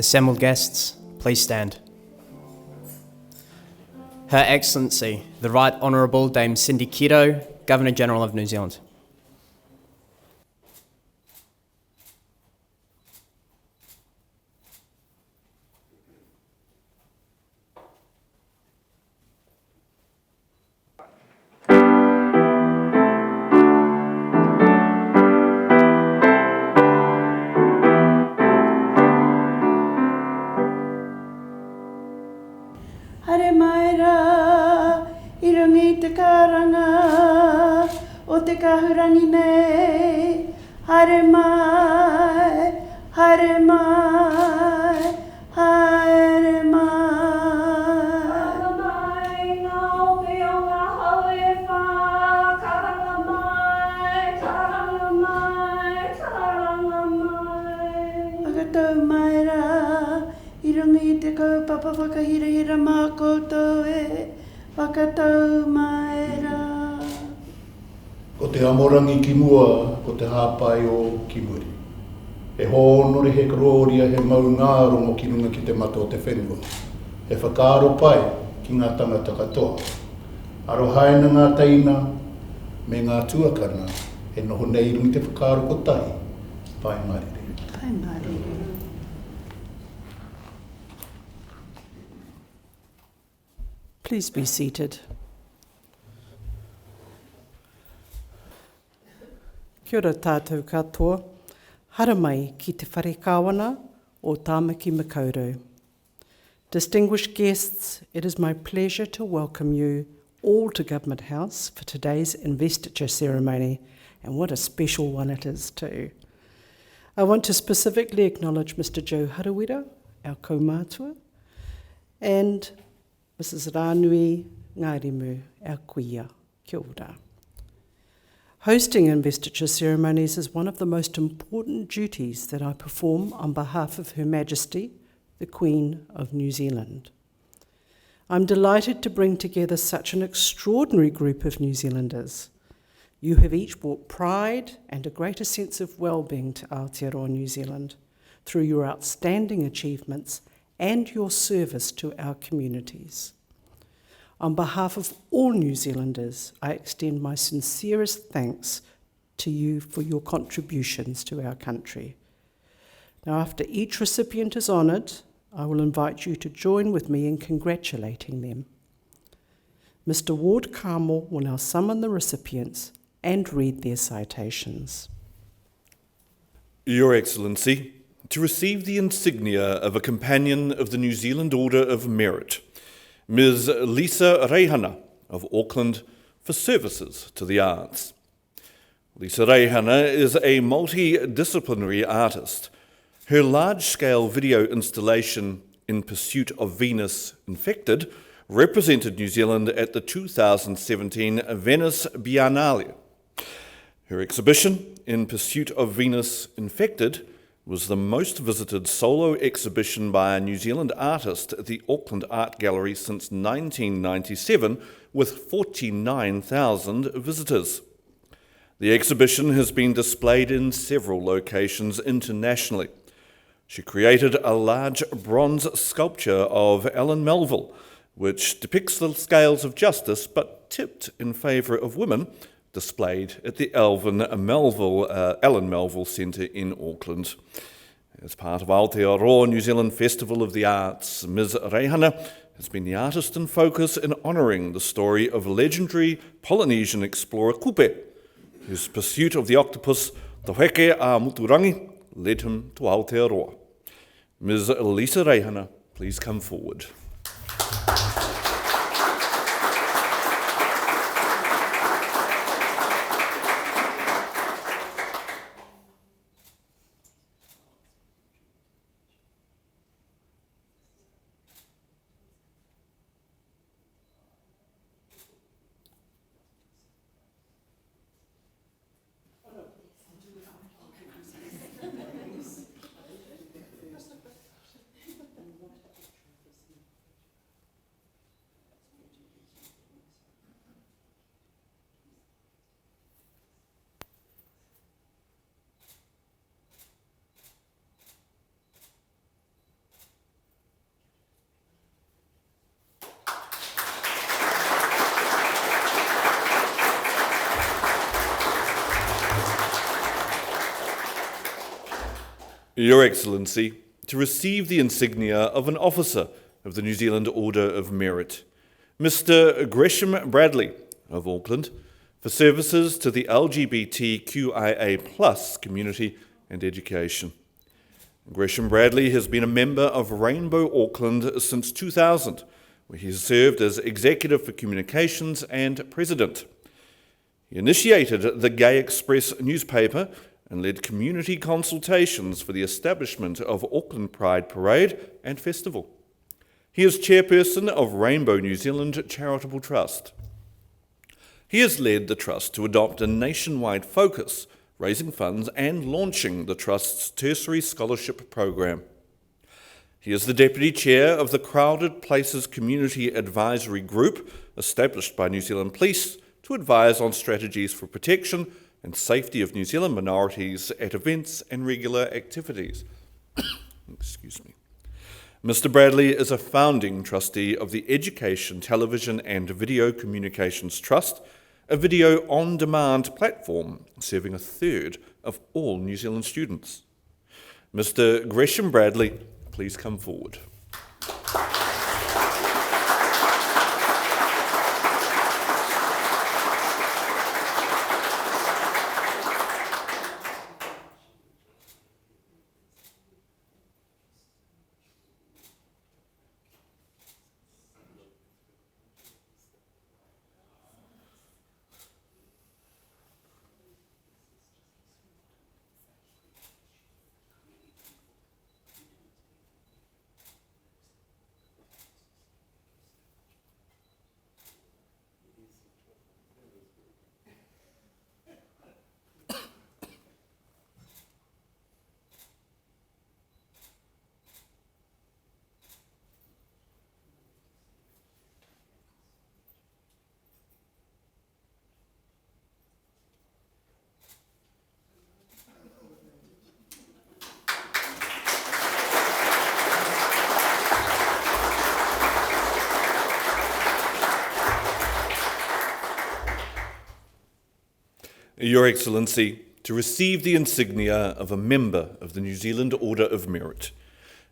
Assembled guests, please stand. Her Excellency, the Right Honourable Dame Cindy Kiro, Governor-General of New Zealand. Hare mai rā, I rungi te karanga o te kahurangi nei. Hare mai, hare mai, hare mai. Karanga mai, ngā ope o ngā hau e whā. Karanga mai, karanga mai, karanga mai. Whakatau mai rā, I rungi te kaupapa whakahirahira mā koutou e. Whakatau mai rā. Ko te amorangi ki mua, ko te hāpai o ki muri. He hōnore he karoria he maungāro mo ki runga ki te mata o te whenua. He whakaaro pai ki ngā tangata katoa. Aro haina ngā taina me ngā tuakana he noho nei rungi te whakaaro ko tahi. Pai marere. Pai marere. Please be seated. Kia ora tātou katoa. Hara mai ki te whare kāwana o Tāmaki Makaurau. Distinguished guests, it is my pleasure to welcome you all to Government House for today's investiture ceremony, and what a special one it is too. I want to specifically acknowledge Mr. Joe Harawira, our kaumātua, and Mrs. Rānui Ngārimu, our kuia. Kia ora. Hosting investiture ceremonies is one of the most important duties that I perform on behalf of Her Majesty, the Queen of New Zealand. I'm delighted to bring together such an extraordinary group of New Zealanders. You have each brought pride and a greater sense of well-being to Aotearoa New Zealand through your outstanding achievements and your service to our communities. On behalf of all New Zealanders, I extend my sincerest thanks to you for your contributions to our country. Now, after each recipient is honoured, I will invite you to join with me in congratulating them. Mr. Ward Carmel will now summon the recipients and read their citations. Your Excellency, to receive the insignia of a Companion of the New Zealand Order of Merit, Ms. Lisa Reihana of Auckland, for services to the arts. Lisa Reihana is a multidisciplinary artist. Her large-scale video installation In Pursuit of Venus Infected represented New Zealand at the 2017 Venice Biennale. Her exhibition, In Pursuit of Venus Infected, was the most visited solo exhibition by a New Zealand artist at the Auckland Art Gallery since 1997, with 49,000 visitors. The exhibition has been displayed in several locations internationally. She created a large bronze sculpture of Ellen Melville, which depicts the scales of justice but tipped in favour of women, displayed at the Ellen Melville Centre in Auckland. As part of Aotearoa New Zealand Festival of the Arts, Ms. Reihana has been the artist in focus in honouring the story of legendary Polynesian explorer Kupe, whose pursuit of the octopus, the Heke a Muturangi, led him to Aotearoa. Ms. Lisa Reihana, please come forward. Your Excellency, to receive the insignia of an officer of the New Zealand Order of Merit, Mr. Gresham Bradley of Auckland, for services to the LGBTQIA+ community and education. Gresham Bradley has been a member of Rainbow Auckland since 2000, where he has served as Executive for Communications and President. He initiated the Gay Express newspaper and led community consultations for the establishment of Auckland Pride Parade and Festival. He is chairperson of Rainbow New Zealand Charitable Trust. He has led the Trust to adopt a nationwide focus, raising funds and launching the Trust's tertiary scholarship program. He is the Deputy Chair of the Crowded Places Community Advisory Group, established by New Zealand Police to advise on strategies for protection and safety of New Zealand minorities at events and regular activities. Excuse me. Mr. Bradley is a founding trustee of the Education, Television and Video Communications Trust, a video on-demand platform serving a third of all New Zealand students. Mr. Gresham Bradley, please come forward. Your Excellency, to receive the insignia of a member of the New Zealand Order of Merit,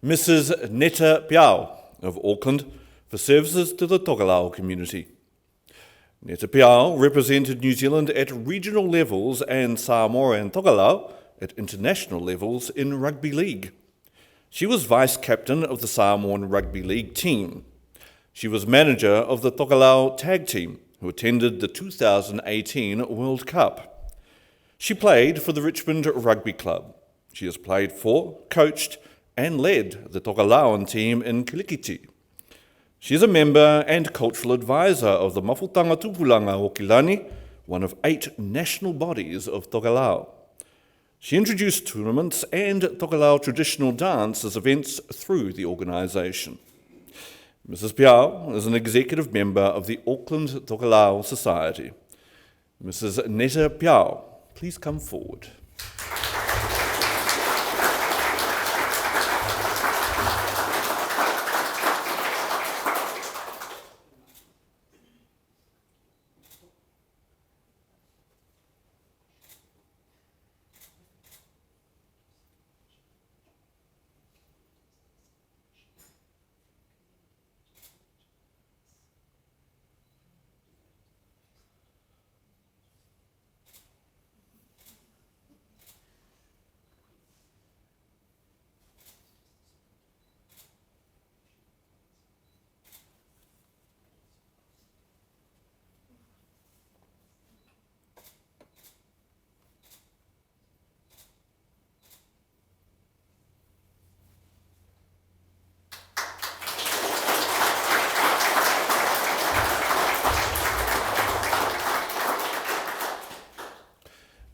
Mrs. Netta Piao of Auckland, for services to the Tokelau community. Netta Piao represented New Zealand at regional levels and Samoa and Tokelau at international levels in rugby league. She was vice-captain of the Samoan rugby league team. She was manager of the Tokelau tag team, who attended the 2018 World Cup. She played for the Richmond Rugby Club. She has played for, coached, and led the Tokelauan team in Kilikiti. She is a member and cultural advisor of the Mafutanga Tupulanga o Kilani, one of 8 national bodies of Tokelau. She introduced tournaments and Tokelau traditional dance as events through the organisation. Mrs. Piao is an executive member of the Auckland Tokelau Society. Mrs. Netta Piao, please come forward.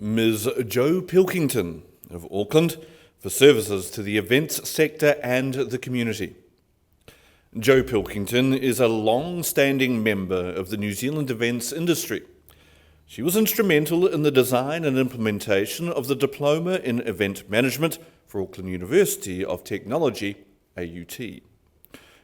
Ms. Jo Pilkington of Auckland for services to the events sector and the community. Jo Pilkington is a long-standing member of the New Zealand events industry. She was instrumental in the design and implementation of the Diploma in Event Management for Auckland University of Technology, AUT.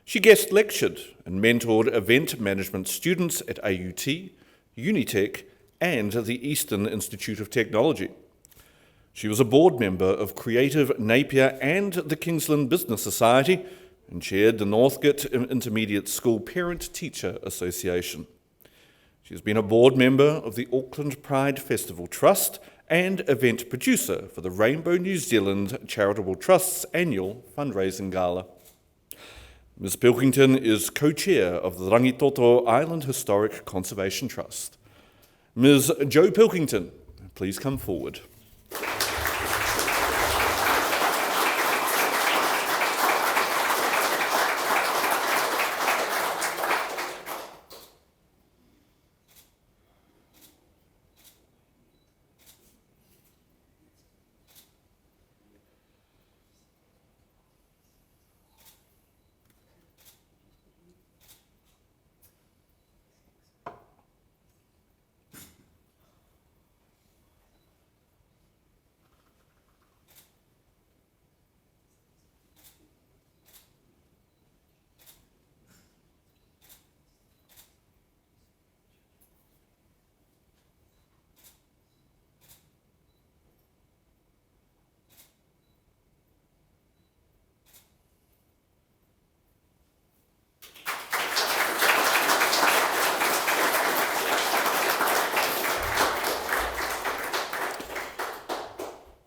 She guest lectured and mentored event management students at AUT, Unitec, and the Eastern Institute of Technology. She was a board member of Creative Napier and the Kingsland Business Society and chaired the Northgate Intermediate School Parent-Teacher Association. She has been a board member of the Auckland Pride Festival Trust and event producer for the Rainbow New Zealand Charitable Trust's annual fundraising gala. Ms. Pilkington is co-chair of the Rangitoto Island Historic Conservation Trust. Ms. Jo Pilkington, please come forward.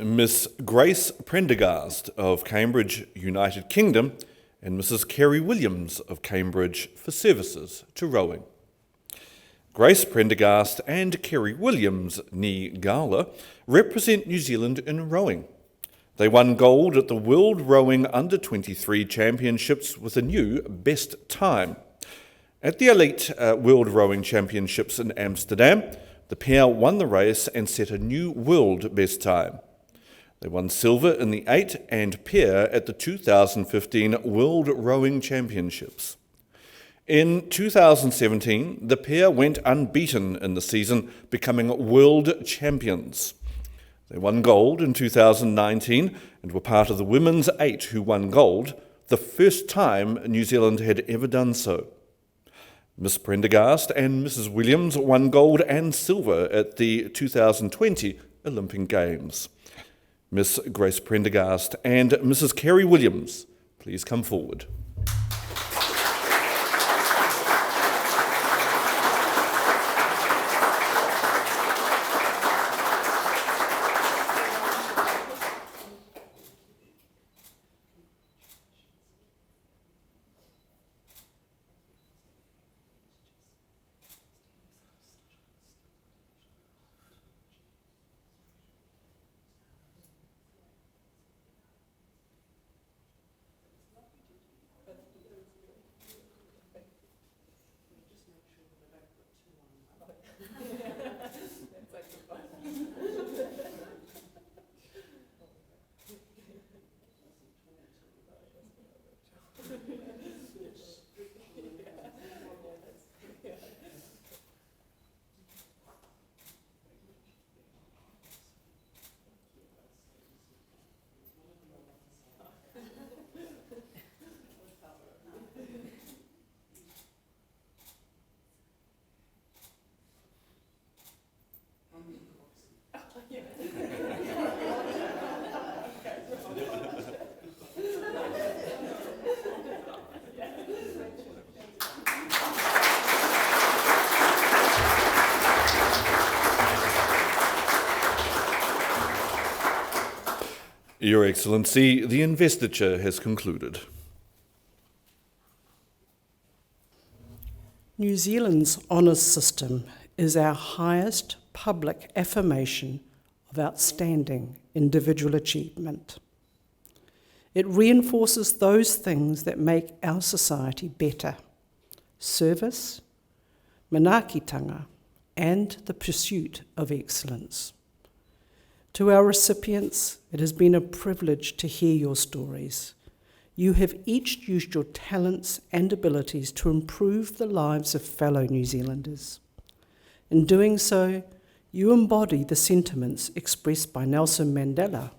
Miss Grace Prendergast of Cambridge, United Kingdom, and Mrs. Kerry Williams of Cambridge for services to rowing. Grace Prendergast and Kerry Williams, ni Gala, represent New Zealand in rowing. They won gold at the World Rowing Under-23 Championships with a new best time. At the Elite World Rowing Championships in Amsterdam, the pair won the race and set a new world best time. They won silver in the 8 and pair at the 2015 World Rowing Championships. In 2017, the pair went unbeaten in the season, becoming world champions. They won gold in 2019 and were part of the women's 8 who won gold, the first time New Zealand had ever done so. Miss Prendergast and Mrs. Williams won gold and silver at the 2020 Olympic Games. Miss Grace Prendergast and Mrs. Kerry Williams, please come forward. Your Excellency, the investiture has concluded. New Zealand's honours system is our highest public affirmation of outstanding individual achievement. It reinforces those things that make our society better: service, manaakitanga, and the pursuit of excellence. To our recipients, it has been a privilege to hear your stories. You have each used your talents and abilities to improve the lives of fellow New Zealanders. In doing so, you embody the sentiments expressed by Nelson Mandela.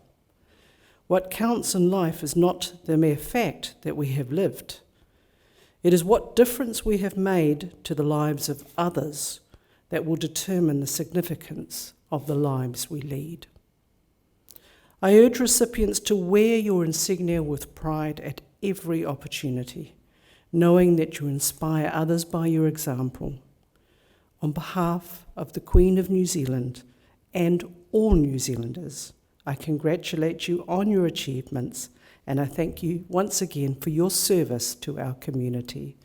What counts in life is not the mere fact that we have lived. It is what difference we have made to the lives of others that will determine the significance of the lives we lead. I urge recipients to wear your insignia with pride at every opportunity, knowing that you inspire others by your example. On behalf of the Queen of New Zealand and all New Zealanders, I congratulate you on your achievements and I thank you once again for your service to our community.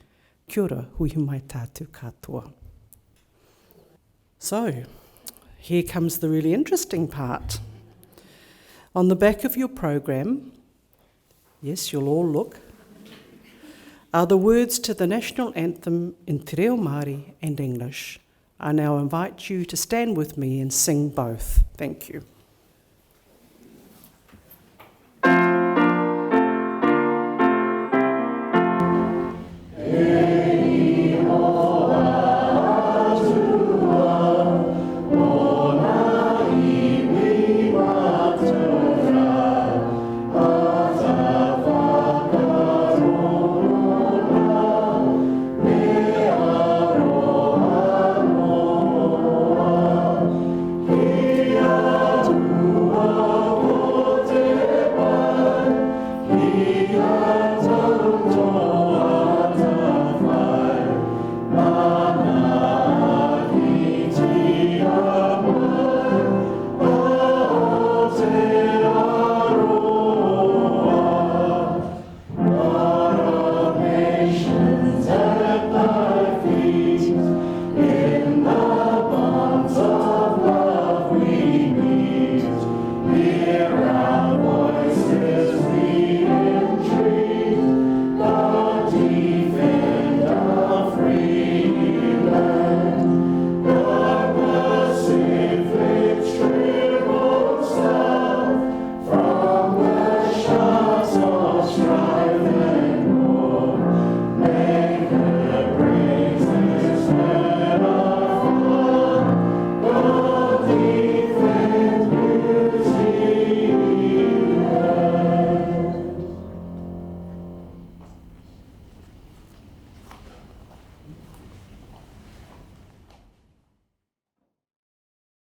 Kia ora, hui mai tātou katoa. So, here comes the really interesting part. On the back of your program, yes, you'll all look, are the words to the national anthem in Te Reo Māori and English. I now invite you to stand with me and sing both. Thank you.